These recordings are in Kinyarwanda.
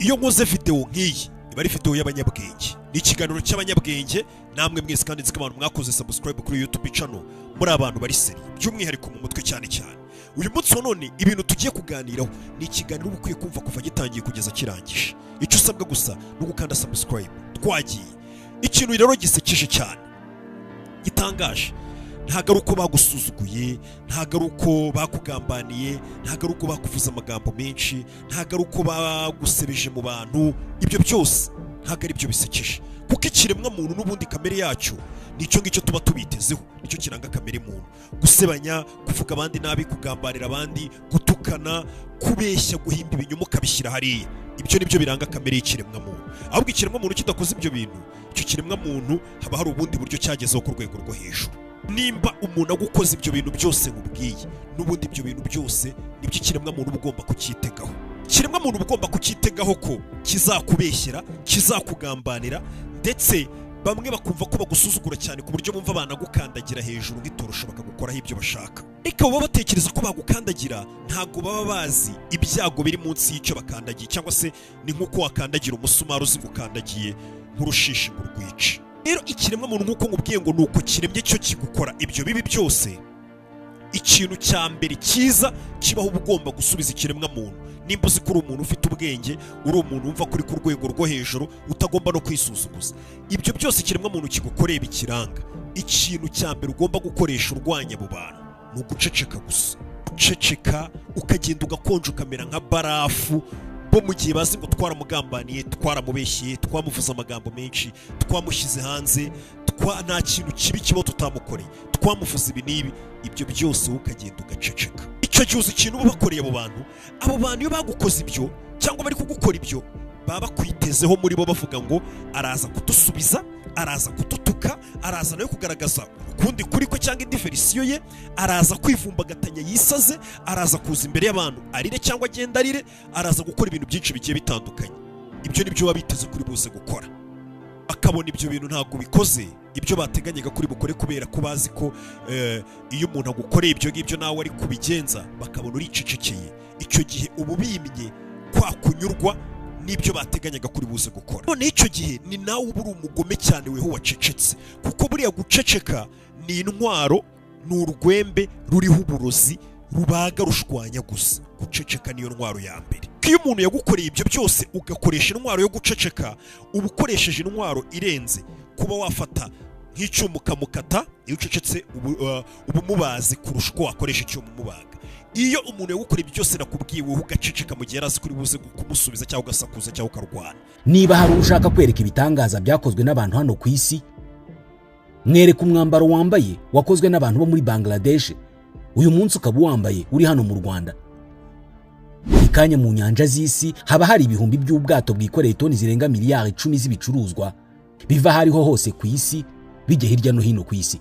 iyo nkoze video nk'iyi iba ari video y'abanyabwenge, ni ikiganiro cy'abanyabwenge. Namwe mwese kandi nzi ko abantu mwakoze subscribe kuri YouTube channel muri abantu bari seri by'umwihariko mu mutwe cyane cyane. Uyu munsi none ibintu tugiye kuganiraho ni ikiganiro ukwiye kumva kuva gitangiye kugeza kirangije. Icyo usabwa gusa no gukanda subscribe. Twagiye ikintu rero gisekeje cyane gitangaje, ntago ari uko bagusuzuguye, ntago ari uko bakugambaniye, ntago ari uko bakuvuza amagambo menshi, ntago ari uko bagusebeje mu bantu. Ibyo byose ntago ari byo bisekeje, kuko ikiremwa muntu n'ubundi kamere yacyo nicyo ngicyo tuba tubitezeho, nicyo kiranga kamere muntu: gusebanya, kuvuga abandi nabi, kugambanira abandi, gutukana, kubeshya, guhimba ibinyoma ukabishyira hariya. Ibyo nibyo biranga kamere y'ikiremwa muntu. Ahubwo ikiremwa muntu kidakoze ibyo bintu, icyo kiremwa muntu haba hari ubundi buryo cyagezeho ku rwego rwo hejuru. Nimba umuntu agukoze ibyo bintu byose nkubwiye, n'ubundi ibyo bintu byose nibyo ikiremwa muntu ugomba kucyitegaho. Ikiremwa muntu ugomba kucyitegaho ko kizakubeshyera, kizakugambanira, ndetse bamwe bakumva ko bagusuzugura cyane ku buryo bumva banagukandagira hejuru nk'itorosho bakagukoraho ibyo bashaka. Ariko baba batekereza ko bagukandagira, ntago baba bazi ibyago biri munsi y'icyo bakandagiye, cyangwa se ni nk'uko wakandagira umusumari uzi gukandagiye nk'urushishi ngo rwice. Rero ikiremwa muntu nk'uko nkubwiye ngo nuko kiremye cyo kigukora ibyo bibi byose, ikintu cya mbere cyiza kibaho uba ugomba gusubiza ikiremwa muntu. Nimba uzi ko uri umuntu ufite ubwenge, uri umuntu wumva kuri ku rwego rwo hejuru, utagomba no kwisuzuguza. Ibyo byose ikiremwa muntu kigukoreye bikiranga. Ikintu cya mbere ugomba gukoresha urwanya abo bantu ni uguceceka gusa. Guceceka, ukagenda ugakonja ukamera nka barafu. Bo mu gihe bazi ngo twaramugambaniye, twaramubeshye, twamuvuza amagambo menshi, twamushyize hanze, nta kintu kibi kibo tutamukoreye, twamuvuza ibi n'ibi, ibyo byose ukagenda ugaceceka. Icyo gihe uzi ikintu uba bakoreye abo bantu iyo bagukoze ibyo cyangwa bari kugukora ibyo, baba bakwitezeho muri bo bavuga ngo araza kudusubiza, araza kudutuka, araza nawe kugaragaza ukundi kuri ko cyangwa indi verisiyo ye, araza kwivumbagatanya yisaze, araza kuza imbere y'abantu arire cyangwa agenda arire, araza gukora ibintu byinshi bigiye bitandukanye. Ibyo nibyo baba biteze kuri buze gukora. Bakabona ibyo bintu ntabwo bikoze ibyo bateganyaga kuri bukore, kubera ko bazi ko iyo umuntu agukoreye ibyo ngibyo nawe ari kubigenza, bakabona uricecekeye. Icyo gihe uba ubimye kwa kunyurwa n'ibyo bateganyaga kuri buze gukora. None icyo gihe ni nawe uba uri umugome cyane weho wacecetse, kuko buriya guceceka ni intwaro, ni urwembe ruriho uburozi rubaga rushwanya gusa. Guceceka niyo ntwaro ya mbere. Iyo umuntu yagukoreye ibyo byose ugakoresha intwaro yo guceceka, uba ukoresheje intwaro irenze kuba wafata nk'icyuma ukamukata. Iyo ucecetse uba umubazi kurusha uko wakoresha icyuma umubaga. Iyo umuntu yagukoreye ibyo byose nakubwiye wowe ugaceceka mu gihe arazi kuri buze kumusubiza cyangwa ugasakuza cyangwa ukarwana. Niba hari ushaka kwereka ibitangaza byakozwe n'abantu hano ku isi, mwereka umwambaro wambaye wakozwe n'abantu bo muri Bangladesh, uyu munsi ukaba wambaye uri hano mu Rwanda. Ikanya mu nyanja z'isi haba hari ibihumbi by'ubwato bwikoreye toni zirenga miliyari 10 z'ibicuruzwa biva hariho hose ku isi bijye hirya no hino ku isi.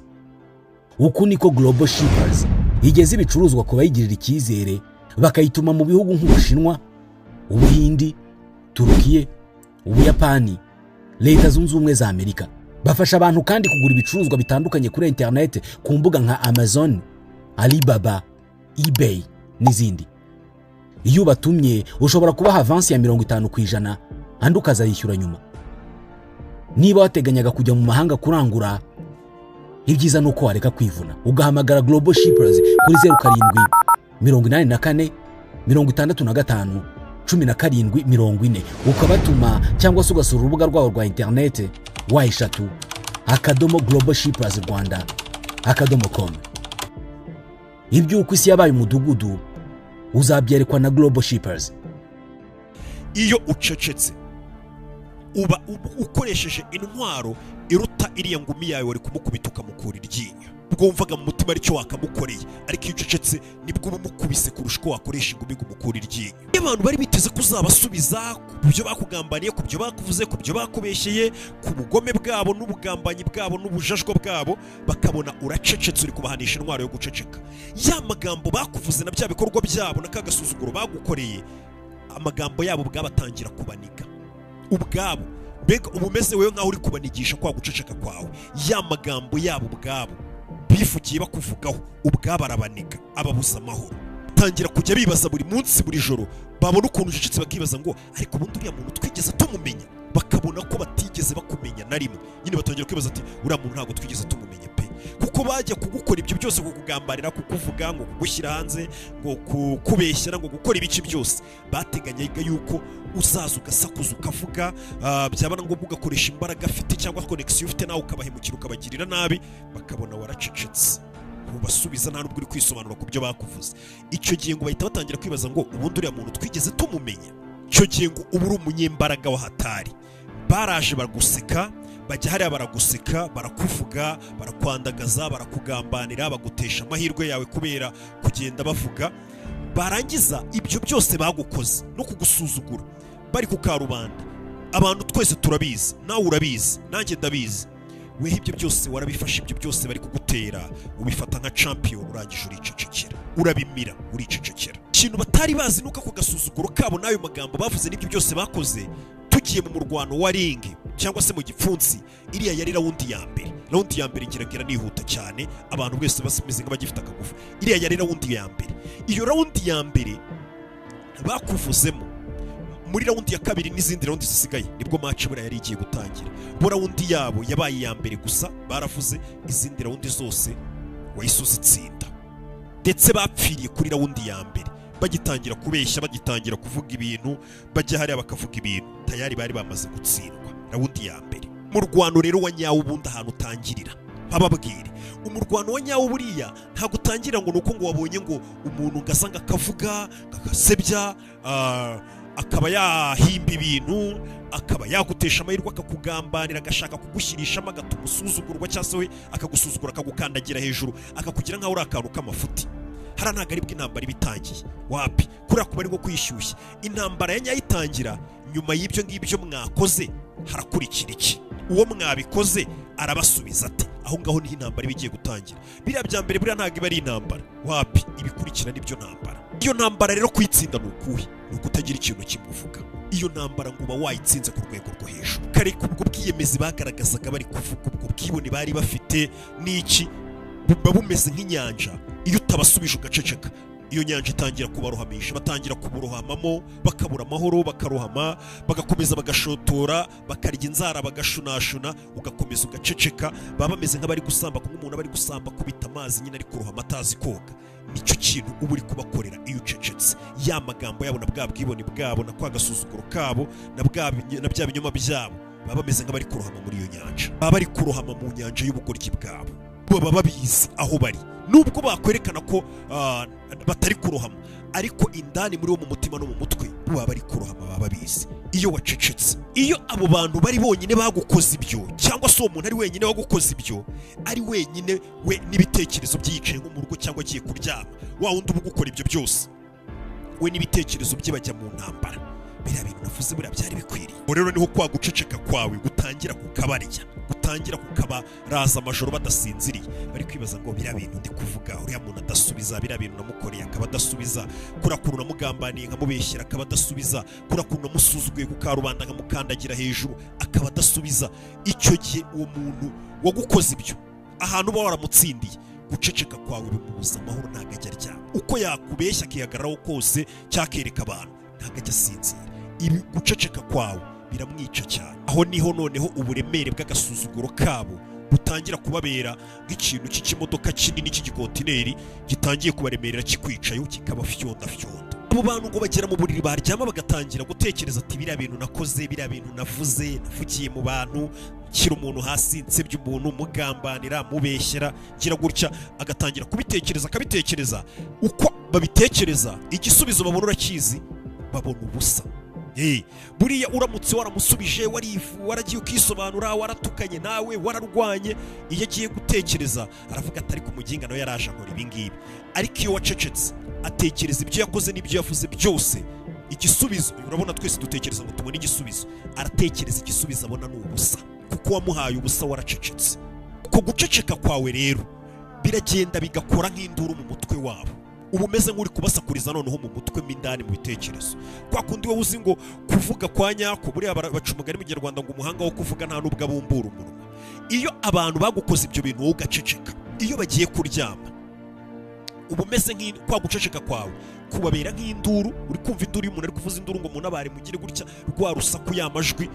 Uku niko Global Shippers igeze ibicuruzwa ko bayigirira icyizere, bakayituma mu bihugu nk'Ubushinwa, Ubuhindi, Turukiye, Ubuyapani, Leta Zunze Ubumwe za Amerika. Bafasha abantu kandi kugura ibicuruzwa bitandukanye kuri internet ku mbuga nka Amazon, Alibaba, eBay n'izindi. Iyo batumye ushobora kubaha avance ya 50% andi ukazayishyura nyuma. Niba wateganyaga kujya mu mahanga kurangura, ibyiza nuko wareka kwivuna ugahamagara Global Shippers kuri 0784 65 1740 ukabatuma, cyangwa se ugasura urubuga rwabo rwa internet @globalshippers.rwanda.com. Ibyo uko isi yabaye umudugudu uzabyerekwa na Global Shippers. Iyo ucecetse uba ukoresheje intwaro iruta iriya ngumi yawe wari kumukubita ukamukura iryinyo. Ubwo wumvaga mu mutima aricyo wakamukoreye, ariko iyo ucecetse nibwo uba umukubise kurusha uko wakoresha ingumi ngo umukura iryinyo. Iyo abantu bari biteze kuzabasubiza ku byo bakugambaniye, ku byo bakuvuze, ku byo bakubeshyeye, ku bugome bwabo n'ubugambanyi bwabo n'ubujajwa bwabo, bakabona uracecetse uri kubahanisha intwaro yo guceceka. Ya magambo bakuvuze na bya bikorwa byabo n'akagasuzuguro bagukoreye, amagambo yabo bwabatangira kubaniga ubwabo. Mbega ubumeze wewe nkaho uri kubanigisha kwa guceceka kwawe. Ya magambo yabo ubwabo bifugiye bakuvugaho ubwabo arabaniga, ababuza amahoro. Tangira kujya bibaza buri munsi buri joro babona ukuntu ucecetse bakibaza ngo ariko ubundi uriya muntu twigeze tumumenya, bakabona ko batigeze bakumenya na rimwe. Nyine batongera kwibaza ati uriya muntu ntabwo twigeze tumumenya pe, kuko bajya kugukora ibyo byose, kukugambarira, kukuvuga, ngo kugushyira hanze, ngo kukubeshyera, ngo gukora ibice byose, bateganyaga yuko uzaza ugasakuza ukavuga, byaba na ngombwa ugakoresha imbaraga afite cyangwa connection ufite nawe ukabahemukira ukabagirira nabi, bakabona waracecetse ubasubiza nta nubwo uri kwisobanura ku byo bakuvuze. Icyo gihe ngo bahita batangira kwibaza ngo ubundi uriya muntu twigeze tumumenya. Icyo gihe ngo uba uri umunyembaraga w'ahatari. Baraje baraguseka, bajya hariya baraguseka, barakuvuga, barakwandagaza, barakugambanira, bagutesha amahirwe yawe kubera kugenda bavuga. Barangiza ibyo byose bagukoze no kugusuzugura bari ku karubanda. Abantu twese turabizi, nawe urabizi, nanjye ndabizi. Wehe ibyo byose warabifashe, ibyo byose bari kugutera ubifata nka champion, urangije uricecekera, urabimira, uricecekera. Ikintu batari bazi nuko ako gasuzuguro kabo n'ayo magambo bavuze n'ibyo byose bakoze, tugiye mu murwano wa ring cyangwa se mu gipfunsi, iriya yari rawundi ya mbere. Rawundi ya mbere ngiragira nihuta cyane, abantu bwese basimeze nk'abagifite akagufu. Iriya yari rawundi ya mbere. Iyo rawundi ya mbere bakuvuzemo, muri rawundi ya kabiri n'izindi rawundi zisigaye nibwo match buriya yari igiye gutangira. Bo rawundi yabo yabaye iya mbere gusa, baravuze, izindi rawundi zose wahise uzitsinda. Ndetse bapfiriye kuri rawundi ya mbere, bagitangira kubeshya, bagitangira kuvuga ibintu, bajya hariya bakavuga ibintu, tayari bari bamaze gutsindwa rawundi ya mbere. Mu rwano rero wa nyawo ubundi ahantu utangirira, bababwire umurwano wa nyawo buriya ntabwo utangira ngo nuko ngo wabonye ngo umuntu ngasanga akavuga, akasebya, akaba yahimba ibintu, akaba yagutesha amahirwe, akakugambanira, agashaka kugushyirishamo, agatuma usuzugurwa, cyangwa se we akagusuzugura, akagukandagira hejuru, akakugira nk'aho uri akantu k'amafuti. Hara ntabwo ari bw'intambara iba itangiye, wapi, kuriya kuba ari nko kwishyushya. Intambara ya nyayo itangira nyuma y'ibyo ngibyo mwakoze, harakurikira iki? Uwo mwabikoze arabasubiza ate? Aho ngaho niho intambara iba igiye gutangira. Biriya bya mbere buriya ntabwo iba ari intambara, wapi, ibikurikira nibyo ntambara. Iyo ntambara rero kuyitsinda ni ukuhe? Ni ukutagira ikintu kimuvuga. Iyo ntambara ngo uba wayitsinze ku rwego rwo hejuru. Kare ubwo bwiyemezi bagaragazaga bari kuvuga, ubwo bwibone bari bafite n'iki, buba bumeze nk'inyanja. Iyo utabasubije ugaceceka, iyo nyanja itangira kubarohamisha, batangira kuburohamamo, bakabura amahoro, bakarohama, bagakomeza bagashotora, bakarya inzara, bagashunashuna, ugakomeza ugaceceka. Baba bameze nk'abari gusamba, kumwe umuntu abari gusamba kubita amazi nyine ari kurohama atazi koga. Nicyo kintu uba uri kubakorera iyo ucecetse. Ya magambo yabo na bwa bwibone bwabo na kwa gasuzuguro kabo na bya binyoma byabo, baba bameze nk'abari kurohama muri iyo nyanja, baba bari kurohama mu nyanja y'ubugoryi bwabo. Baba babizi aho bari, nubwo bakwerekana ko batari kurohama, ariko indani muri wo mu mutima no mu mutwe baba bari kurohama, baba babizi. Iyo wacecetse, iyo abo bantu bari bonyine bagukoze ibyo, cyangwa se uwo muntu ari wenyine wagukoze ibyo, ari wenyine we n'ibitekerezo byiyicaye nko mu rugo cyangwa agiye kuryama, wa wundi uba ugukora ibyo byose, we n'ibitekerezo bye bajya mu ntambara. Biriya bintu navuze buriya byari bikwiriye. Rero niho kwa guceceka kwawe gutangira kukabarya, gutangira kukabaraza amajoro badasinziriye, bari kwibaza ngo biriya bintu ndi kuvuga, uriya muntu adasubiza, biriya bintu namukoreye akaba adasubiza, kurakuru namugambaniye nkamubeshyera akaba adasubiza, kurakuru namusuzuguye ku karubanda nkamukandagira hejuru akaba adasubiza. Icyo gihe uwo muntu wagukoze ibyo, ahantu uba waramutsindiye, guceceka kwawe bimubuza amahoro, ntabwo ajya aryama. Uko yakubeshya akihagararaho kose cyakereka abantu, ntabwo ajya asinzira. Ibi guceceka kwawe biramwica cyane. Aho niho noneho uburemere bw'agasuzuguro kabo butangira kubabera nk'ikintu cy'ikimodoka kinini cy'igikontineri gitangiye kubaremerera, kikwicayo kikabafyonda. Abo bantu ngo bagera mu buriri baryama bagatangira gutekereza ati biriya bintu nakoze, biriya bintu navuze, navugiye mu bantu, nshyira umuntu hasi, nsebya umuntu, mugambanira, mubeshyera, gira gutya, agatangira akabitekereza. Uko babitekereza, igisubizo babona urakizi, babona ubusa. Buriya uramutse waramusubije, waragiye ukisobanura, waratukanye, nawe wararwanye, iyo agiye gutekereza aravuga ati ariko umuginga nawe yaraje akora ibi ngibi. Ariko iyo wacecetse, atekereza ibyo yakoze n'ibyo yavuze byose, igisubizo, urabona twese dutekereza ngo tubone igisubizo, aratekereza igisubizo abona ni ubusa, kuko wamuhaye ubusa, waracecetse. Uko guceceka kwawe rero biragenda bigakora nk'induru mu mutwe wabo, uba umeze nk'uri kubasakuriza noneho mu mutwe mo indani mu bitekerezo. Kwa kundi wowe uzi ngo kuvuga kwa nyako, buriya baca umugani mu Kinyarwanda ngo umuhanga wo kuvuga nta n'ubwo abumbura umunwa. Iyo abantu bagukoze ibyo bintu wowe ugaceceka, iyo bagiye kuryama uba umeze kwa guceceka kwawe kubabera nk'induru. Uri kumva induru y'umuntu ari kuvuza induru ngo umuntu abare mugire gutya rwa rusaku yamajwi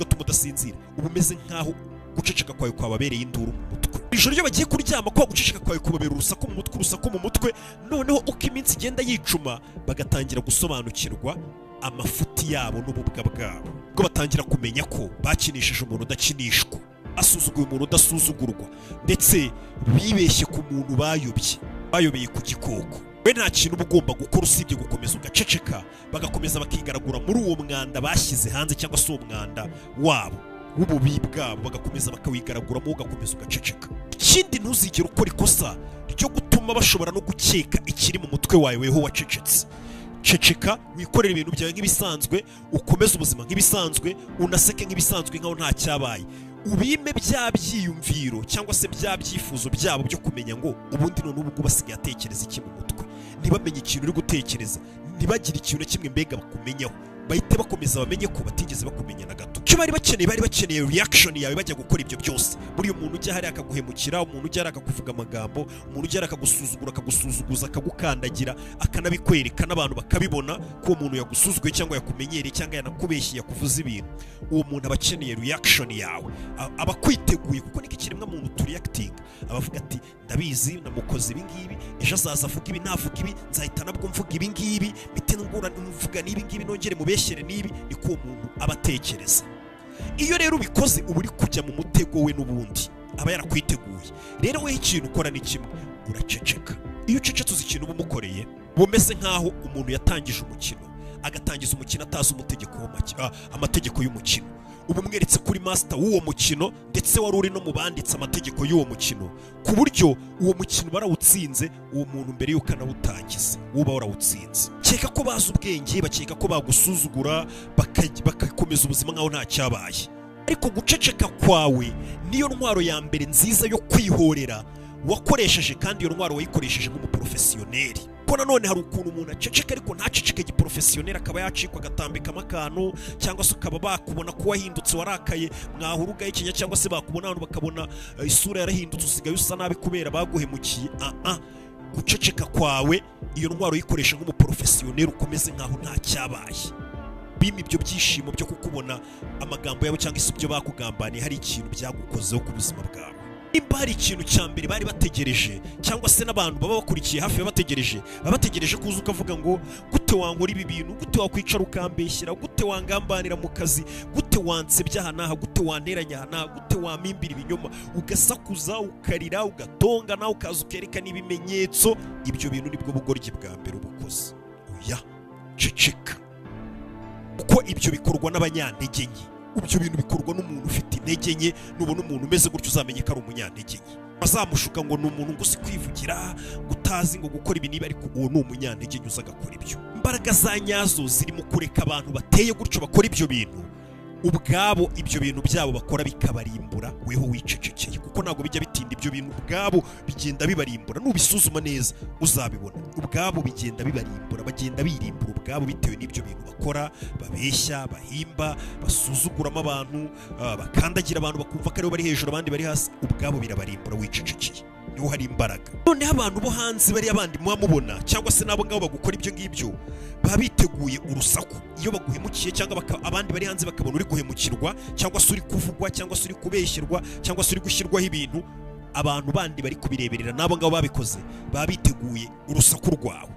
atuma udasinzira, uba umeze nk'aho guceceka kwawe kwababereye induru mu mutwe. Ijoro ryo bagiye kuryama kwa guceceka kwawe kubabera urusaku mu mutwe, noneho uko iminsi igenda yicuma bagatangira gusobanukirwa amafuti yabo n'ububwa bwabo, ubwo batangira kumenya ko bakinishije umuntu udakinishwa, asuzuguye umuntu udasuzugurwa, ndetse bibeshye ku muntu bayobeye ku gikoko. We nta kintu uba ugomba gukora usibye gukomeza ugaceceka, bagakomeza bakigaragura muri uwo mwanda bashyize hanze, cyangwa se uwo mwanda wabo w'ububi bwabo, bagakomeza bakawigaraguramo, ugakomeza ugaceceka. Ikindi, ntuzigere ukora ikosa ryo gutuma bashobora no gukeka ikiri mu mutwe wawe weho wacecetse. Ceceka, wikorera ibintu byawe nk'ibisanzwe, ukomeze ubuzima nk'ibisanzwe, unaseke nk'ibisanzwe nkaho nta cyabaye. Ubime bya byiyumviro cyangwa se bya byifuzo byabo byo kumenya ngo ubundi none ubu basigaye atekereza iki mu mutwe. Ntibamenye ikintu uri gutekereza, ntibagire ikintu kimwe mbega bakumenyaho, bahite bakomeza bamenye ko batigeze bakumenya na gato. Icyo bari bakeneye reaction yawe bajya gukora ibyo byose. Buri umuntu ujya hari akaguhemukira, umuntu ujya hari akakuvuga amagambo, umuntu ujya hari akagusuzugura, akagusuzuguza, akagukandagira, akanabikwereka n'abantu bakabibona ko uwo muntu yagusuzuguye cyangwa yakumenyereye cyangwa yanakubeshye yakuvuza ibintu. Uwo muntu aba akeneye reaction yawe, aba kwiteguye, kuko niko ikiremwa muntu tureacting. Abavuga ati ndabizi namukoze ibi ngibi, ejo azaza avuga ibi, navuga ibi, nzahita nabwo mvuga ibi ngibi, bite ngura mvuga n'ibi ngibi, nongere mubeshyere n'ibi. Niko uwo muntu aba atekereza. Iyo rero ubikoze uba uri kujya mu mutego we, n'ubundi aba yarakwiteguye. Rero weho ikintu ukora ni kimwe, uraceceka. Iyo ucecetse uzi ikintu uba umukoreye, bumeze nk'aho umuntu yatangije umukino, agatangiza umukino atazi amategeko y'umukino. Ubu mweretse kuri master w'uwo mukino, ndetse wari uri no mu banditse amategeko y'uwo mukino, ku buryo uwo mukino barawutsinze, uwo muntu mbere y'uko anawutangiza uba warawutsinze. Keka ko bazi ubwenge, bakeka ko bagusuzugura, bakakomeza ubuzima nkaho nta cyabaye. Ariko guceceka kwawe niyo ntwaro ya mbere nziza yo kwihorera wakoresheje, kandi iyo ntwaro wayikoresheje nk'umuprofesiyoneri. Ko nanone hari ukuntu umuntu aceceka ariko ntaceceke giprofesiyoneri, akaba yacikwa agatambikamo akantu, cyangwa se ukaba bakubona ko wahindutse warakaye, mwahura ugahekenya, cyangwa se bakubona abantu bakabona isura yarahindutse, usigaye usa nabi kubera baguhemukiye. Guceceka kwawe iyo ntwaro uyikoresha nk'umuprofesiyoneri, ukomeze nkaho nta cyabaye. Bima ibyo byishimo byo kukubona amagambo yabo cyangwa se ibyo bakugambaniye hari ikintu byagukozeho ku buzima bwawe. Nimba hari ikintu cya mbere bari bategereje, cyangwa se n'abantu baba bakurikiye hafi babategereje kuza ukavuga ngo gute wankora ibi bintu, gute wakwicara ukambeshyira, gute wangambanira mu kazi, gute wansebya aha n'aha, gute wanteranya aha n'aha, gute wamimbira ibinyoma, ugasakuza, ukarira, ugatonga, nawe ukaza ukerekana ibimenyetso. Ibyo bintu nibwo bugoryi bwa mbere ubukoze. Oya, ceceka, kuko ibyo bikorwa n'abanyantege nke. Ibyo bintu bikorwa n'umuntu ufite intege nke. Nubona umuntu umeze gutyo uzamenye ko ari umunyantege nke. Bazamushuka ngo ni umuntu ngo uzi kwivugira, gutazi ngo gukora ibi niba, ariko uwo ni umunyantege nke uza agakora ibyo. Imbaraga za nyazo ziri mu kureka abantu bateye gutyo bakora ibyo bintu, ubwabo ibyo bintu byabo bakora bikabarimbura, weho wicecekeye, kuko ntabwo bijya bitinda. Ibyo bintu ubwabo bigenda bibarimbura, nubisuzuma neza uzabibona. Ubwabo bigenda bibarimbura, bagenda birimbura ubwabo bitewe n'ibyo bintu bakora, babeshya, bahimba, basuzuguramo abantu, bakandagira abantu bakumva ko aribo bari hejuru abandi bari hasi. Ubwabo birabarimbura, wicecekeye, niho hari imbaraga. Noneho abantu bo hanze bari abandi muba mubona, cyangwa se nabo ngabo bagukora ibyo ngibyo, baba biteguye urusaku. Iyo baguhemukiye cyangwa abandi bari hanze bakabona uri guhemukirwa, cyangwa se uri kuvugwa, cyangwa se uri kubeshyirwa, cyangwa se uri gushyirwaho ibintu, abantu bandi bari kubireberera nabo ngabo babikoze, baba biteguye urusaku rwawe.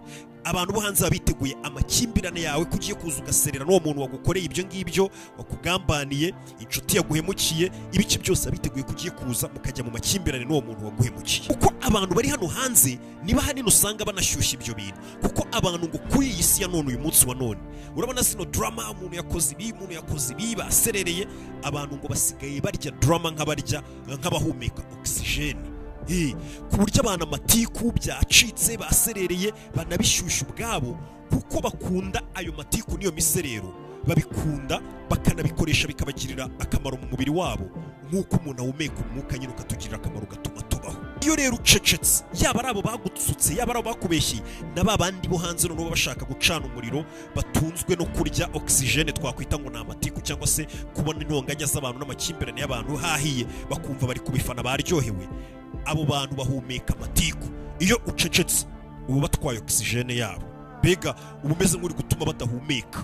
Abantu bo hanze baba biteguye amakimbirane yawe, kugiye kuza ugaserera n'uwo muntu wagukoreye ibyo ngibyo, wakugambaniye, inshuti yaguhemukiye, ibiki byose biteguye kugiye kuza mukajya mu makimbirane n'uwo muntu waguhemukiye. Kuko abantu bari hano hanze niba hanini usanga banashyushya ibyo bintu, kuko abantu ngo kuri iyi si ya none, uyu munsi wa none, urabona zino drama, umuntu yakoze ibi, baserereye. Abantu ngo basigaye barya drama nk'abahumeka oxygene, ku buryo abantu amatiku byacitse, baserereye, banabishyushya ubwabo, kuko bakunda ayo matiku n'iyo miserero, babikunda bakanabikoresha bikabagirira akamaro mu mubiri wabo, nk'uko umuntu ahumeka umwuka nyine ukatugirira akamaro gatuma tubaho. Iyo rero ucecetse, yaba ari abo bagutsutse, yaba ari abo bakubeshye, na ba bandi bo hanze noneho bashaka gucana umuriro, batunzwe no kurya oxygene twakwita ngo ni amatiku, cyangwa se kubona intonganya z'abantu n'amakimbirane y'abantu hahiye, bakumva bari kubifana baryohewe. Abo bantu bahumeka amatiku. Iyo ucecetse uba batwaye oxygene yabo, mbega uba umeze nk'uri gutuma badahumeka.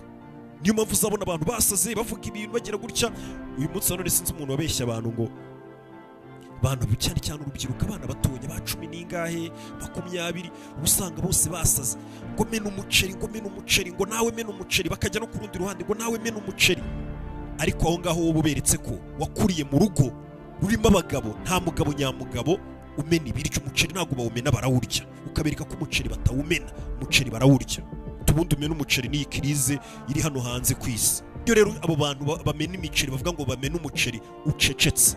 Niyo mpamvu uzabona abantu basaze bavuga ibintu bagira gutya. Uyu munsi none sinzi umuntu wabeshya abantu ngo abantu cyane cyane urubyiruko, abana batonya ba 10 n'ingahe 20, usanga bose basaze ngo mena umuceri ngo nawe mena umuceri, bakajya no ku rundi ruhande ngo nawe mena umuceri. Ariko aho ngaho wowe uberetse ko wakuriye mu rugo rurimo abagabo, nta mugabo nyamugabo umena ibiryo. Umuceri ntabwo bawumena, barawurya. Ukabereka ko umuceri batawumena, umuceri barawurya. Tubundi umena umuceri ni ikirize iri hano hanze ku isi. Iyo rero abo bantu bamena imiceri bavuga ngo bamena umuceri ucecetse,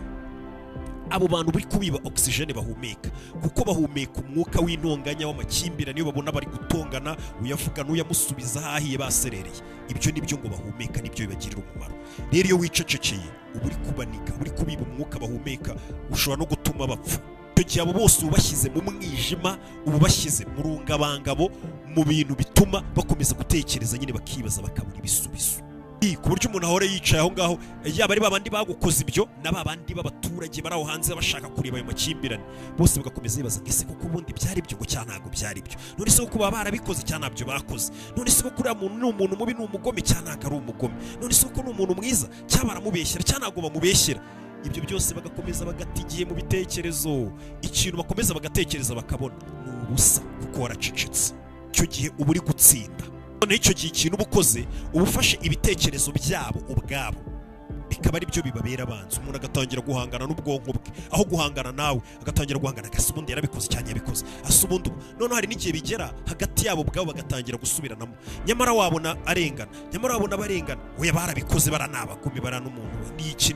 abo bantu buri kubiba oxygene bahumeka, kuko bahumeka umwuka w'intonganya w'amakimbirane. Niyo babona bari gutongana, uyavuga n'uyamusubiza hahiye baserereye, ibyo nibyo ngo bahumeka, nibyo bibagirira umumaro. Rero iyo wicecekeye uba uri kubanika, uri kubiba umwuka bahumeka, ushobora no gutuma bapfa. Icyo gihe abo bose ubashyize mu mwijima, uba bashyize mu rungabangabo, mu bintu bituma bakomeza gutekereza nyine, bakibaza bakabura ibisubizo. Ku buryo umuntu ahora yicaye aho ngaho, yaba ari babandi bagukoze ibyo na babandi b'abaturage bari aho hanze bashaka kureba ayo makimbirane, bose bagakomeza bibaza ngo ese koko ubundi byari byo ngo cyangwa ntabwo byari byo, none se koko baba barabikoze cyangwa ntabyo bakoze, none se koko uriya muntu ni umuntu mubi, ni umugome cyangwa ntabwo ari umugome, none se koko ni umuntu mwiza cyangwa baramubeshyera cyangwa ntabwo bamubeshyera. Ibyo byose bagakomeza bagata igihe mu bitekerezo. Ikintu bakomeza bagatekereza bakabona ni ubusa, kuko waracecetse. Icyo gihe uba uri gutsinda. None icyo gihe ikintu uba ukoze, uba ufashe ibitekerezo byabo ubwabo, bikaba ari byo bibabera abanzi. Umuntu agatangira guhangana n'ubwonko bwe, aho guhangana nawe agatangira guhangana, agasa ubundi yarabikoze cyane yabikoze, asa ubundi. None hari n'igihe bigera hagati yabo ubwabo bagatangira gusubiranamo, nyamara wabona arengana, nyamara wabona barengana, oya barabikoze, baranabagome, n'umuntu n'iki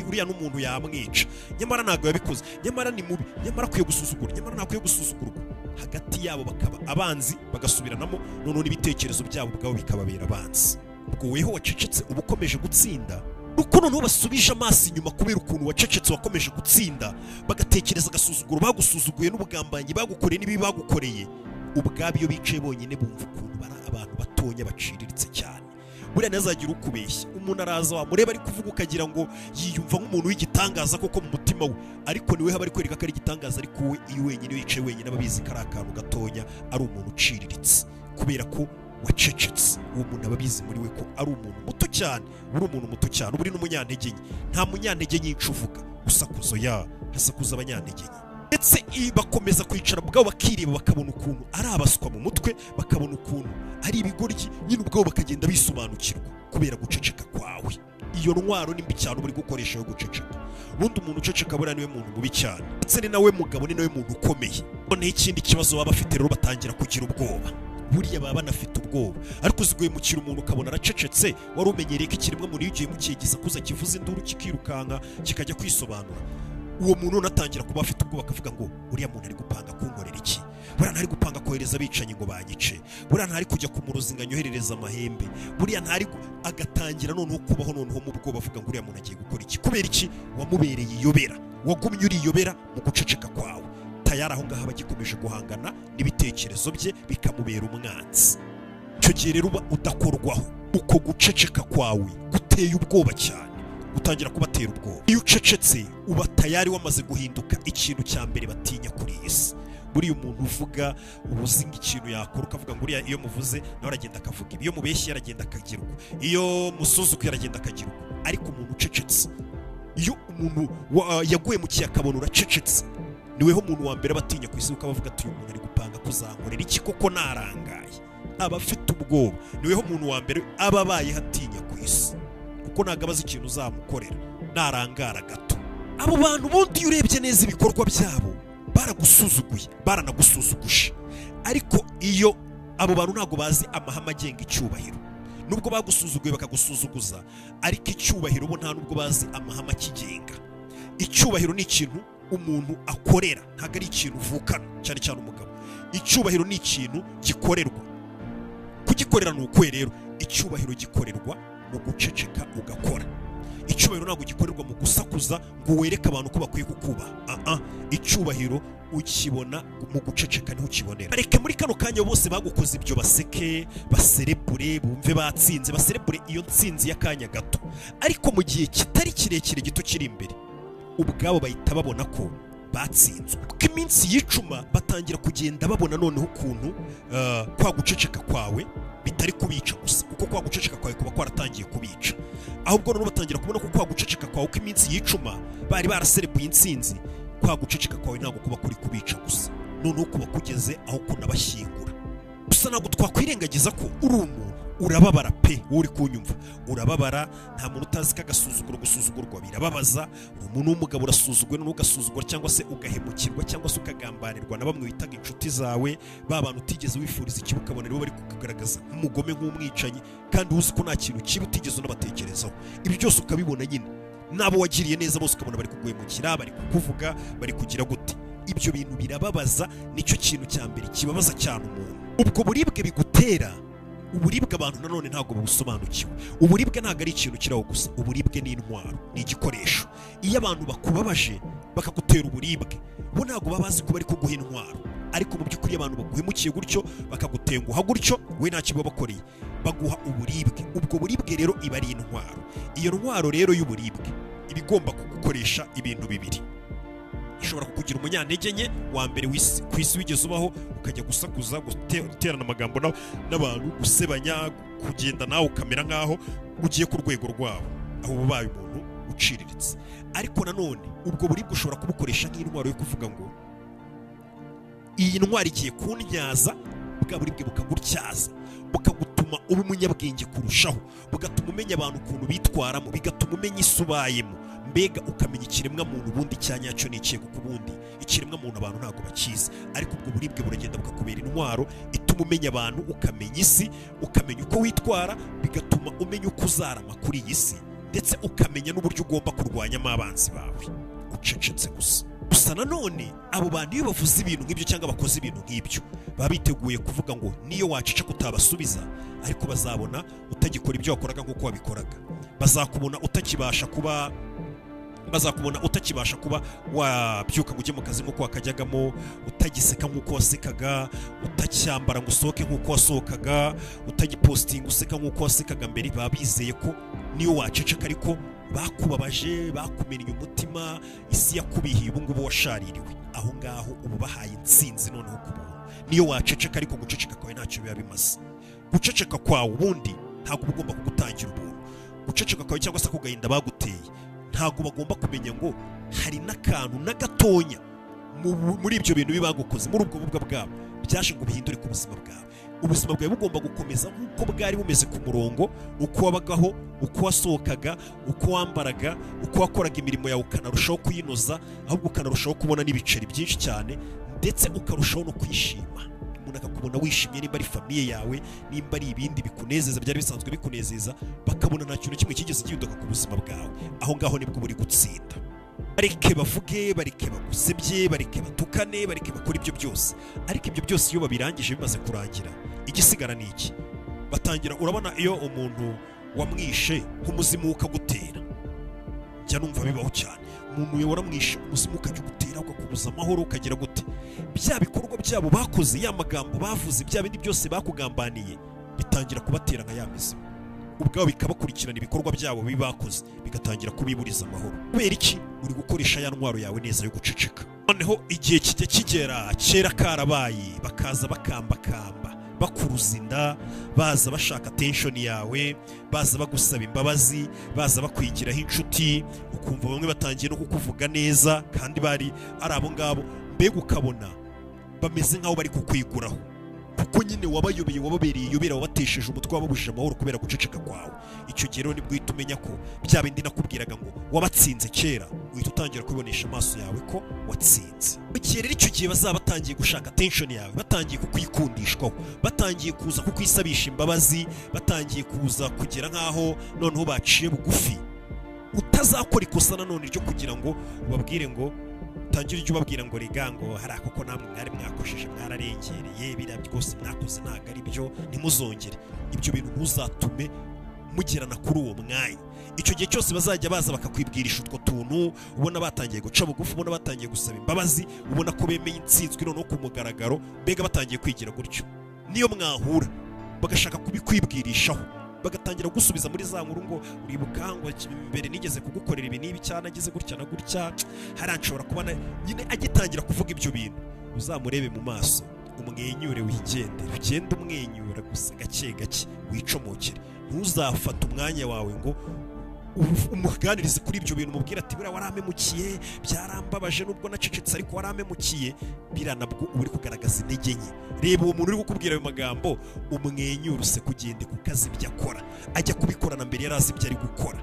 uriya n'umuntu yamwica, nyamara ntabwo yabikoze, nyamara ni mubi, nyamara akwiye gusuzugura, nyamara ntakwiye gusuzugurwa. Hagati yabo bakaba abanzi, bagasubiranamo, none n'ibitekerezo byabo ubwabo bikababera abanzi. Ubwo weho wacecetse uba ukomeje gutsinda, uko noneho basubije amaso inyuma kubera ukuntu wacecetse wakomeje gutsinda, bagatekereza agasuzuguro bagusuzuguye n'ubugambanyi bagukoreye n'ibibi bagukoreye. Ubwabo iyo bicaye bonyine bumva ukuntu bari abantu batonya baciriritse cyane. Buriya ntazagira ukubeshya, umuntu araza wamureba ari kuvuga ukagira ngo yiyumva nk'umuntu w'igitangaza koko mu mutima we, ariko niwe haba ari kwereka ko ari igitangaza, ariko we iyo wenyine wicaye wenyine ababizi ko ari akantu gatonya, ari umuntu uciriritse, kubera ko wacecetse. Uwo muntu ababizi muri we ko ari umuntu muto cyane, uri umuntu muto cyane, uri n'umunyantege nke. Nta munyantege nyinshi uvuga, usakuzo hasakuza abanyantege nke. Ndetse bakomeza kwicara ubwabo bakireba, bakabona ukuntu ari abaswa mu mutwe, bakabona ukuntu ari ibigoryi nyine, ubwabo bakagenda bisobanukirwa kubera guceceka kwawe. Iyo ntwaro ni mbi cyane uri gukoresha yo guceceka. Ubundi umuntu uceceka buriya niwe muntu mubi cyane, ndetse ni nawe mugabo, ni nawe muntu ukomeye. Noneho ikindi kibazo baba bafite rero, batangira kugira ubwoba. Buriya baba banafite ubwoba, ariko uziguye mukira umuntu ukabona aracecetse, wari umenyereye ko ikiremwa muntu iyo ugiye mukigiza kuza kivuza induru kikirukanka kikajya kwisobanura, uwo muntu unatangira kuba afite ubwoba, akavuga ngo uriya muntu ari gupanga kunkorera iki, buriya ntari gupanga kohereza abicanyi ngo banyice, buriya ntari kujya kumurozi ngo anyoherereze amahembe, buriya ntari agatangira noneho kubaho noneho mu bwoba, avuga ngo uriya muntu agiye gukora iki. Kubera iki? Wamubereye iyobera, wagumye uri iyobera mu guceceka kwawe. Tayari aho ngaho bagikomeje guhangana n'ibitekerezo bye, bikamubera umwanzi. Icyo gihe rero uba udakorwaho, uko guceceka kwawe guteye ubwoba cyane, gutangira kubatera ubwoba. Iyo ucecetse uba tayari wamaze guhinduka ikintu cya mbere batinya kuri iyi si. Buriya umuntu uvuga ubuzi nk'ikintu yakora, ukavuga ngo uriya iyo muvuze nawe aragenda akavuga ibi, iyo mubeshye aragenda akagira uko, iyo musuzukuye aragenda akagira uko. Ariko umuntu ucecetse, iyo umuntu yaguye mu kiyaga akabona uracecetse, niweho umuntu wa mbere batinya ku isi, ukabavuga ati uyu muntu ari gupanga kuzankorera iki koko narangaye, aba afite ubwoba. Niweho umuntu wa mbere aba abaye hatinya ku isi, kuko ntabwo abazi ikintu uzamukorera narangara gato. Abo bantu bundi iyo urebye neza ibikorwa byabo, baragusuzuguye, baranagusuzuguje. Ariko iyo abo bantu ntabwo bazi amahame agenga icyubahiro, nubwo bagusuzuguye bakagusuzuguza, ariko icyubahiro bo nta nubwo bazi amahame akigenga. Icyubahiro ni ikintu umuntu akorera, ntabwo ari ikintu uvukana, cyane cyane umugabo. Icyubahiro ni ikintu gikorerwa. Kugikorera ni ukwe rero, icyubahiro gikorerwa mu guceceka ugakora. Icyubahiro ntabwo gikorerwa mu gusakuza ngo wereke abantu ko bakwiye kukubaha. Icyubahiro ukibona mu guceceka, niho ukibonera. Bareke muri kano kanya bose bagukoze ibyo baseke, baserebure, bumve batsinze, baserebure iyo ntsinzi y'akanya gato. Ariko mu gihe kitari kirekire gito kiri imbere, ubwabo bahita babona ko batsinzwe. Uko iminsi yicuma batangira kugenda babona noneho ukuntu kwa guceceka kwawe bitari kubica gusa, kuko kwa guceceka kwawe kuba kwaratangiye kubica, ahubwo noneho batangira kubona ko kwa guceceka kwawe uko iminsi yicuma bari baraserebuye intsinzi, kwa guceceka kwawe ntabwo kuba kuri kubica gusa, noneho kuba kugeze aho kunabashyingura. Gusa ntabwo twakwirengagiza ko uri umuntu urababara pe, wowe uri kunyumva urababara. Nta muntu utazi ko agasuzuguro gusuzugurwa birababaza. Umuntu w'umugabo urasuzugura n'ugasuzugura cyangwa se ugahemukirwa cyangwa se ukagambanirwa na bamwe bitaga inshuti zawe, ba bantu utigeze wifuriza ikibi ukabona nibo bari kukugaragaza nk'umugome nk'umwicanyi, kandi uzi ko nta kintu kibi utigeze unabatekerezaho. Ibi byose ukabibona nyine, n'abo wagiriye neza bose ukabona bari kuguhemukira, bari kukuvuga, bari kugira gute. Ibyo bintu birababaza, nicyo kintu cya mbere kibabaza cyane umuntu. Ubwo buribwe bigutera, uburibwe abantu nanone ntabwo babusobanukiwe. Uburibwe ntabwo ari ikintu kiraho gusa, uburibwe ni intwaro, ni igikoresho. Iyo abantu bakubabaje bakagutera uburibwe, bo ntabwo baba bazi ko bari kuguha intwaro, ariko mu by'ukuri abantu baguhemukiye gutyo bakagutenguha gutyo, we nta kiba bakoreye, baguha uburibwe. Ubwo buribwe rero iba ari intwaro. Iyo ntwaro rero y'uburibwe iba igomba kugukoresha ibintu bibiri. Ishobora kukugira umunyantege nke wa mbere ku isi wigeze ubaho, ukajya gusakuza, guterana amagambo n'abantu, gusebanya, kugenda nawe ukamera nk'aho ugiye ku rwego rwabo, aho uba ubaye umuntu uciriritse. Ariko nanone ubwo buribwe ushobora kubukoresha nk'intwaro yo kuvuga ngo iyi ntwaro igiye kuntyaza, bwa buribwe bukagutyaza, bukagutuma uba umunyabwenge kurushaho, bugatuma umenya abantu ukuntu bitwaramo, bigatuma umenya isi ubayemo, mbega ukamenya ikiremwa muntu ubundi cyanyacyo ni ikihe, kuko ubundi ikiremwa muntu abantu ntabwo bakizi. Ariko ubwo buribwe buragenda bukakubera intwaro ituma umenya abantu, ukamenya isi, ukamenya uko witwara, bigatuma umenya uko uzarama kuri iyi si, ndetse ukamenya n'uburyo ugomba kurwanyamo abanzi bawe ucecetse gusa. Gusa nanone abo bantu iyo bavuze ibintu nk'ibyo cyangwa bakoze ibintu nk'ibyo, baba biteguye kuvuga ngo niyo waceceka utabasubiza, ariko bazabona utagikora ibyo wakoraga nk'uko wabikoraga, bazakubona utakibasha kuba wabyuka ngo ujye mu kazi nk'uko wakajyagamo, utagiseka nk'uko wasekaga, utacyambara ngo usohoke nk'uko wasohokaga, utagipostinga useka nk'uko wasekaga mbere. Baba bizeye ko niyo waceceka ariko bakubabaje, bakumennye umutima, isi yakubihiye, ubu ngubu washaririwe, aho ngaho ubu bahaye intsinzi noneho ku muntu. Niyo waceceka ariko guceceka kwawe ntacyo biba bimaze. Guceceka kwawe ubundi ntabwo ugomba kugutangira ubuntu. Guceceka kwawe cyangwa se ako gahinda baguteye, ntabwo bagomba kumenya ngo hari n'akantu na gatonya muri ibyo bintu bibagukoze, muri ubwo bubwa bwabo byashe ngo bihindure ku buzima bwawe. Ubuzima bwawe bugomba gukomeza nk'uko bwari bumeze ku murongo, uko wabagaho, uko wasohokaga, uko wambaraga, uko wakoraga imirimo yawe ukanarushaho kuyinoza, ahubwo ukanarushaho kubona n'ibiceri byinshi cyane, ndetse ukarushaho no kwishima. Umuntu akakubona wishimye, nimba ari famiye yawe, nimba ari ibindi bikunezeza byari bisanzwe bikunezeza, bakabona nta kintu kimwe kigeze gihinduka ku buzima bwawe. Aho ngaho nibwo buri gutsinda. Bareke bavuge, bareke bagusebye, bareke batukane, bareke bakora ibyo byose, ariko ibyo byose iyo babirangije bimaze kurangira, igisigara ni iki? Batangira, urabona iyo umuntu wamwishe nk'umuzimu ukagutera, njya numva bibaho cyane, umuntu waramwishe umuzimu ukajya ugutera, ukakubuza amahoro, ukagira gute, bya bikorwa byabo bakoze, ya magambo bavuze, bya bindi byose bakugambaniye, bitangira kubatera nka ya mizimu, ubwabo bikabakurikirana ibikorwa byabo bibakoze, bigatangira kubiburiza amahoro. Kubera iki? Uri gukoresha ya ntwaro yawe neza yo guceceka. Noneho igihe kijya kigera, kera karabaye, bakaza bakambakamba, bakuruza inda, baza bashaka attention yawe, baza bagusaba imbabazi, baza bakwigiraho inshuti, ukumva bamwe batangiye no kukuvuga neza kandi bari ari abo ngabo, mbega ukabona bameze nk'aho bari kukwiguraho, kuko nyine wabayobeye, wababereye iyobera, wabatesheje umutwe, wababujije amahoro kubera guceceka kwawe. Icyo gihe rero nibwo uhita umenya ko bya bindi nakubwiraga ngo wabatsinze kera, uhita utangira kubibonesha amaso yawe ko watsinze. Igihe rero icyo gihe bazaba batangiye gushaka attention yawe, batangiye kukwikundishwaho, batangiye kuza kukwisabisha imbabazi, batangiye kuza kugera nk'aho noneho baciye bugufi, utazakora ikosa nanone ryo kugira ngo ubabwire ngo utangira ujye ubabwira ngo rega ngo hari ako namwe mwari mwakojeje, mwararengereye, biriya byose mwakoze ntabwo ari byo, ntimuzongere. Ibyo bintu ntuzatume mugerana kuri uwo mwanya. Icyo gihe cyose bazajya baza bakakwibwirisha utwo tuntu, ubona batangiye guca bugufi, ubona batangiye gusaba imbabazi, ubona ko bemeye intsinzwi noneho ku mugaragaro, mbega batangiye kwigira gutyo. Niyo mwahura bagashaka kubikwibwirishaho, bagatangira gusubiza muri za nkuru ngo uribuka ngo mbere nigeze kugukorera ibi nibi cyane agize gutya na gutya hariya nshobora kubona nyine agitangira kuvuga ibyo bintu uzamurebe mu maso umwenyure wigendere ugende umwenyura gusa gake gake wicomokere ntuzafate umwanya wawe ngo umuganirize kuri ibyo bintu umubwira ati buriya waramemukiye byarambabaje nubwo nacecetse ariko waramemukiye biriya nabwo uba uri kugaragaza intege nke reba uwo muntu uri kukubwira ayo magambo umwenyure useke ugende ku kazi ibyo akora ajya kubikorana mbere yari azi ibyo ari gukora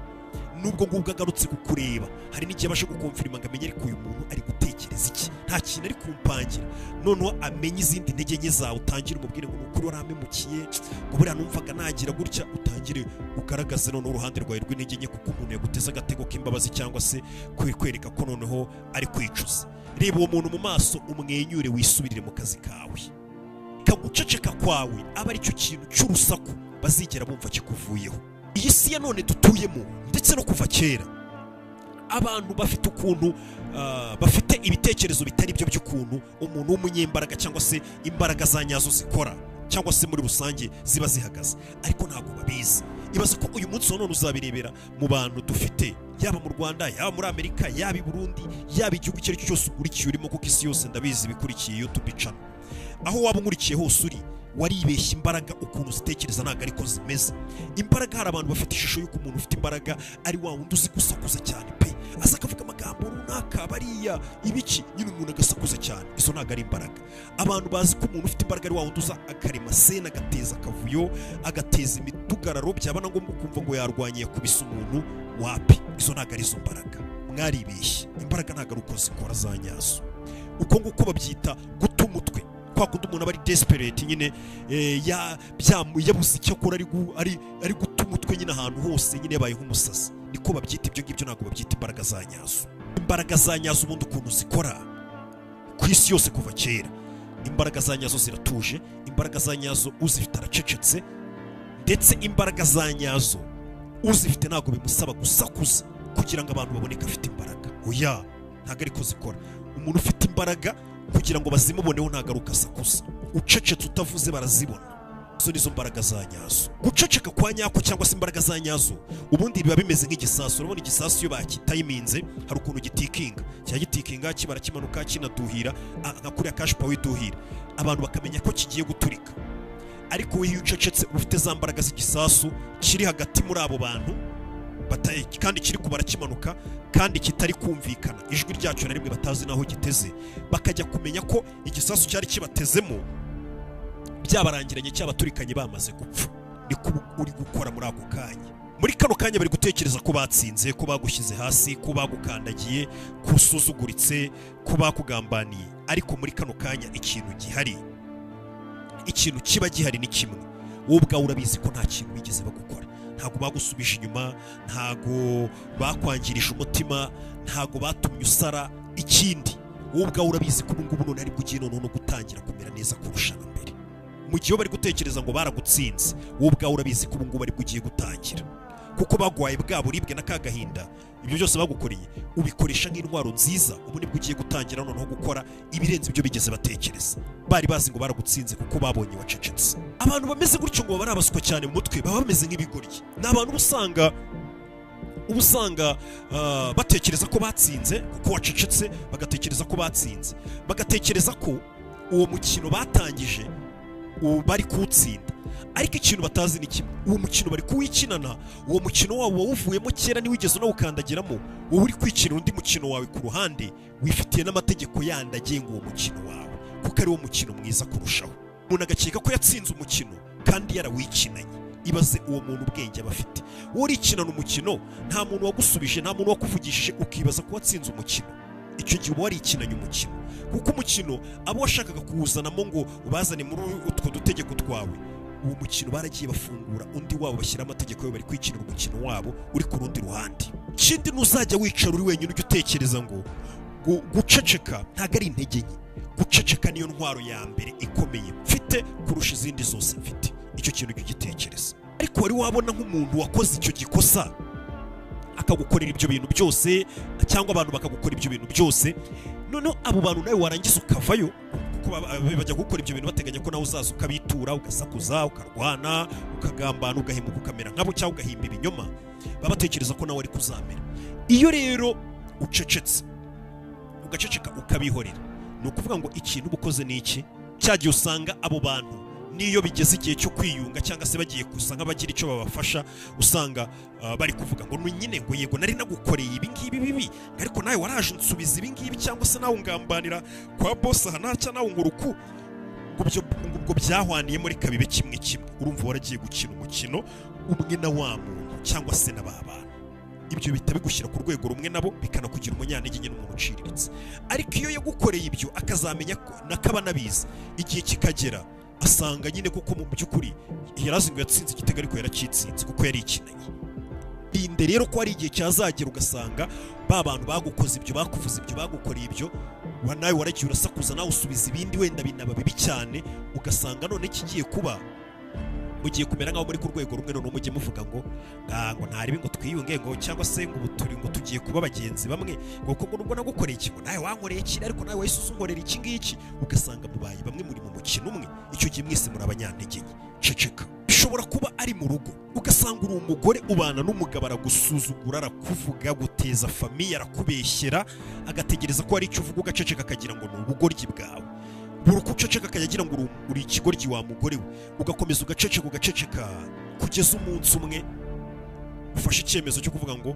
nubwo ngubwo agarutse kukureba hari n'igihe abasha gukomfirima ngo amenye ariko uyu muntu ari gutekereza iki nta kintu ari kumpangira noneho amenye izindi ntege nke zawe utangire umubwire ngo nukuri waramemukiye ngo buriya numvaga nagira gutya utangire ugaragaze noneho uruhande rwawe rw'intege nke kuko umuntu yaguteze agatego k'imbabazi cyangwa se kwereka ko noneho ari kwicuza reba uwo muntu mu maso umwenyure wisubirire mu kazi kawe kaguceceka kwawe aba aricyo kintu cy'urusaku bazigera bumva kikuvuyeho iyi si ya none dutuyemo ndetse no kuva kera abantu bafite ukuntu bafite ibitekerezo bitari byo by'ukuntu umuntu w'umunyembaraga cyangwa se imbaraga za nyazo zikora cyangwa se muri rusange ziba zihagaze ariko ntabwo babizi ibaze ko uyu munsi none uzabirebera mu bantu dufite yaba mu Rwanda yaba muri Amerika yaba i Burundi yaba igihugu icyo ari cyo cyose ukurikiye urimo kuko isi yose ndabizi bikurikiye YouTube channel aho waba nkurikiye hose uri waribeshya imbaraga ukuntu zitekereza ntabwo ariko zimeze imbaraga hari abantu bafite ishusho y'uko umuntu ufite imbaraga ari wa wundi uzi gusakuza cyane pe aza akavuga amagambo runaka bariya ibiki nyine umuntu agasakuza cyane izo ntabwo ari imbaraga abantu bazi ko umuntu ufite imbaraga ari wa wundi uza akarema sena agateza akavuyo agateza imidugararo byaba na ngombwa ukumva ngo yarwanye yakubise umuntu wapi izo ntabwo ari izo mbaraga mwaribeshye imbaraga ntabwo ari uko zikora za nyazo uko nguko babyita guta umutwe kwa kundi umuntu aba ari desperate nyine yabuze icyo akora ari guta umutwe nyine ahantu hose nyine yabaye nk'umusazi niko babyita ibyo ngibyo ntabwo babyita imbaraga za nyazo imbaraga za nyazo ubundi ukuntu zikora ku isi yose kuva kera imbaraga za nyazo ziratuje imbaraga za nyazo uzifite aracecetse ndetse imbaraga za nyazo uzifite ntabwo bimusaba gusakuza kugira ngo abantu babone ko afite imbaraga oya ntabwo ariko zikora umuntu ufite imbaraga kugira ngo bazimuboneho ntagaruka asakuza ucecetse utavuze barazibona izo nizo mbaraga za nyazo guceceka kwa nyako cyangwa se imbaraga za nyazo ubundi biba bimeze nk'igisasu urabona igisasu iyo bakitayiminze hari ukuntu gitikinga cya gitikinga kibara kimanuka kinaduhira nka kuriya kashipa widuhira abantu bakamenya ko kigiye guturika ariko we iyo ucecetse ufite za mbaraga z'igisasu kiri hagati muri abo bantu kandi kiri kubara kimanuka kandi kitari kumvikana ijwi ryacu na rimwe batazi naho giteze bakajya kumenya ko igisasu cyari kibatezemo byabarangiranye cyabaturikanye bamaze gupfa niko uri gukora muri ako kanya muri kano kanya bari gutekereza ko batsinze ko bagushyize hasi ko bagukandagiye ko usuzuguritse ko bakugambaniye ariko muri kano kanya ikintu gihari ikintu kiba gihari ni kimwe wowe ubwawe urabizi ko nta kintu bigeze bagukora ntago bagusubije inyuma ntago bakwangirije umutima ntago batumye usara ikindi wowe ubwawe urabizi ko ubungubu none ari bugiye noneho no gutangira kumera neza kurusha mbere mu gihe bari gutekereza ngo baragutsinze wowe ubwawe urabizi ko ubungubu ari bugiye gutangira kuko bagwaye bwa buribwe na kagahinda ibyo byose bagukoreye ubikoresha nk'intwaro nziza ubu nibwo ugiye gutangira noneho gukora ibirenze ibyo bigeze batekereza bari bazi ngo baragutsinze kuko babonye wacecetse abantu bameze gutyo ngo baba abaswa cyane mu mutwe baba bameze nk'ibigoryi ni abantu ubusanga batekereza ko batsinze kuko wacecetse bagatekereza ko batsinze bagatekereza ko uwo mukino batangije bari kuwutsinda ariko ikintu batazi ni kimwe uwo mukino bari kuwikinana uwo mukino wabo wawuvuyemo kera niwigeze unawukandagiramo wowe uri kwikina undi mukino wawe ku ruhande wifitiye n'amategeko yandi agenga uwo mukino wawe kuko ari wo mukino mwiza kurushaho umuntu agakeka ko yatsinze umukino kandi yarawikinanye ibaze uwo muntu ubwenge aba afite wowe urikinana umukino nta muntu wagusubije nta muntu wakuvugishije ukibaza ko watsinze umukino icyo gihe uba warikinanye umukino kuko umukino abo washakaga kuwuzanamo ngo ubazane muri utwo dutegeko twawe uwo mukino baragiye bafungura undi wabo bashyira amategeko yo bari kwikinira umukino wabo uri ku rundi ruhande ikindi ntuzajya wicara uri wenyine ujya utekereza ngo guceceka ntabwo ari intege nke guceceka niyo ntwaro ya mbere ikomeye mfite kurusha izindi zose mfite icyo kintu ujya ugitekereza ariko wari wabona nk'umuntu wakoze icyo gikosa akagukorera ibyo bintu byose cyangwa abantu bakagukora ibyo bintu byose noneho abo bantu nawe warangiza ukavayo kuko bajya gukora ibyo bintu bateganya ko nawe uzaza ukabitura ugasakuza ukarwana ukagambana ugahemuka ukamera nkabo cyangwa ugahimba ibinyoma baba batekereza ko nawe ari kuzamera. Iyo rero ucecetse ugaceceka ukabihorera ni ukuvuga ngo ikintu ubukoze ni iki. Cyagiye usanga abo bantu niyo bigeze igihe cyo kwiyunga cyangwa se bagiye gusa nk'abagira icyo babafasha usanga bari kuvuga ngo nyine ngo yego nari nagukoreye ibi ngibi bibi ariko nawe waraje unsubiza ibi ngibi cyangwa se nawe ungambanira kwa boss aha nacyo nawe nguruku ngo byahwaniye muri kabibe kimwe urumva waragiye gukina umukino umwe na wa muntu cyangwa se na ba bantu. Ibyo bita bigushyira ku rwego rumwe nabo bikanakugira umunyantege nke n'umuntu uciriritse. Ariko iyo yagukoreye ibyo akazamenya ko nakaba nabizi igihe kikagera asanga nyine kuko mu by'ukuri yarazi ngo yatsinze igitego ariko yaracitsinze kuko yari ikinanye. Binde rero ko ari igihe cyazagera ugasanga ba bantu bagukoze ibyo bakuvuze ibyo bagukoreye ibyo nawe waragiye urasakuza nawe usubiza ibindi wenda binaba bibi cyane ugasanga none kigiye kuba mugiye kumera nkaho muri ku rwego rumwe none mujye muvuga ngo ntaribi ngo twiyunge ngo cyangwa se ngo turi ngo tugiye kuba abagenzi bamwe ngo kuko nubwo nagukoreye ikintu nawe wankoreye iki ariko nawe wahise unkorera iki ngiki ugasanga mubaye bamwe muri mu mukino umwe. Icyo gihe mwese muri abanyantege nke. Ceceka. Bishobora kuba ari mu rugo ugasanga uri umugore ubana n'umugabo aragusuzugura arakuvuga guteza famiye arakubeshyera agategereza ko hari icyo uvuga ugaceceka akagira ngo ni ubugoryi bwawe. Buri uko uceceka akagira ngo uri ikigoryi wa mugore we ugakomeza ugaceceka kugeza umunsi umwe ufashe icyemezo cyo kuvuga ngo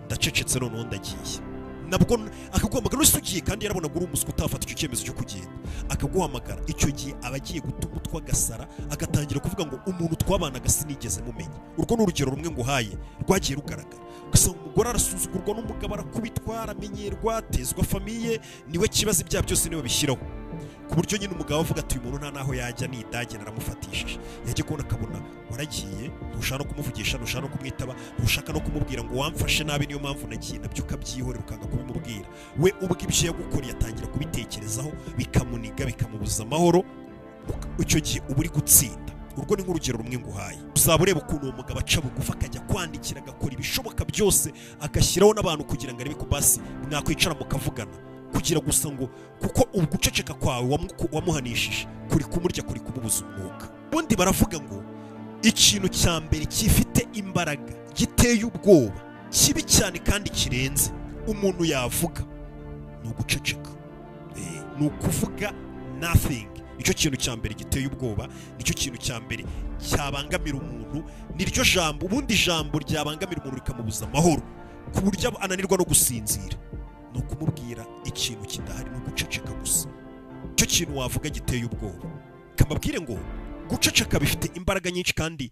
ndacecetse noneho ndagiye. Nabwo akaguhamagara wese ugiye kandi yarabona uri umuswa utafata icyo cyemezo cyo kugenda akaguhamagara. Icyo gihe aba agiye guta umutwe agasara agatangira kuvuga ngo umuntu twabanaga sinigeze mumenya. Urwo ni urugero rumwe nguhaye rwagiye rugaragara. Ugasanga umugore arasuzugurwa n'umugabo arakubitwa aramenyerwa atezwa famiye niwe kibazo ibyaha byose niwe bishyiraho ku buryo nyine umugabo avuga ati uyu muntu nta naho yajya nidage naramufatishije. Yajya kubona akabona waragiye ntushaka no kumuvugisha ntushaka no kumwitaba ntushaka no kumubwira ngo wamfashe nabi niyo mpamvu nagiye nabyo ukabyihorera ukanga kubimubwira. We ubwo ibyo yagukoreye atangira kubitekerezaho bikamuniga bikamubuza amahoro. Icyo gihe uba uri gutsinda. Urwo ni nk'urugero rumwe nguhaye. Uzaba ureba ukuntu uwo mugabo aca bugufi akajya kwandikira agakora ibishoboka byose agashyiraho n'abantu kugira ngo arebe ko basi mwakwicara mukavugana kugira gusa ngo kuko uguceceka kwawe wamuhanishije kuri kumurya kuri kumubuza umwuka. Ubundi baravuga ngo ikintu cya mbere gifite imbaraga giteye ubwoba kibi cyane kandi kirenze umuntu yavuga ni uguceceka. Ni ukuvuga nothing. Nicyo kintu cya mbere giteye ubwoba, nicyo kintu cya mbere cyabangamira umuntu, niryo jambo ubundi jambo ryabangamira umuntu rikamubuza amahoro ku buryo ananirwa no gusinzira. No kumubwira ikintu kidahari no guceceka gusa. Icyo kintu wavuga giteye ubwoba. Kamabwire ngo guceceka bifite imbaraga nyinshi kandi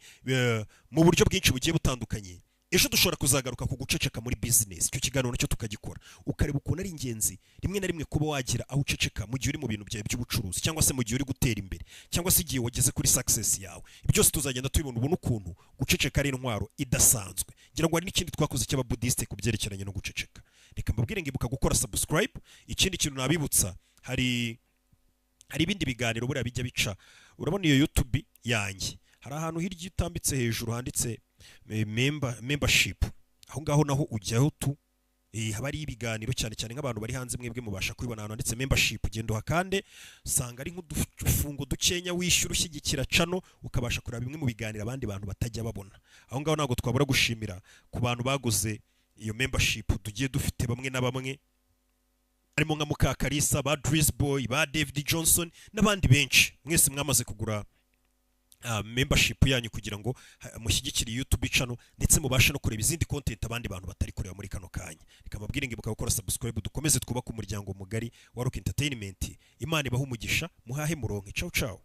mu buryo bwinshi bugiye butandukanye. Ejo dushobora kuzagaruka ku guceceka muri business. Icyo kiganiro nacyo tukagikora ukareba ukuntu ari ingenzi rimwe na rimwe kuba wagira aho uceceka mu gihe uri mu bintu byawe by'ubucuruzi cyangwa se mu gihe uri gutera imbere cyangwa se igihe wageze kuri success yawe. Byose tuzagenda tubibona ubona ukuntu guceceka ari intwaro idasanzwe. Ngira ngo hari n'ikindi twakoze cy'ababudiste ku byerekeranye no guceceka. Reka mbabwire ngo ibuka gukora subscribe. Ikindi kintu nabibutsa hari ibindi biganiro buriya bijya bica. Urabona iyo YouTube yanjye hari ahantu hirya utambitse hejuru handitse membership. Aho ngaho naho ujyaho tu haba ari ibiganiro cyane cyane nk'abantu bari hanze mwebwe mubasha kubibona ahantu handitse membership. Ugenda uhakande usanga ari nk'udufungo dukenya wishyura ushyigikira cano ukabasha kureba bimwe mu biganiro abandi bantu batajya babona. Aho ngaho ntabwo twabura gushimira ku bantu baguze iyo membership. Tugiye dufite bamwe na bamwe harimo nka Mukakarisa ba Drizzy Boy ba David Johnson n'abandi benshi. Mwese mwamaze kugura membership yanyu kugira ngo mushyigikire YouTube channel ndetse mubashe no kureba izindi content abandi bantu batari kureba muri kano kanya. Reka mabwire ngo gukora subscribe dukomeze twubaka umuryango mugari wa Rock Entertainment. Imana ibaha umugisha muhahe muronke. Ciao ciao.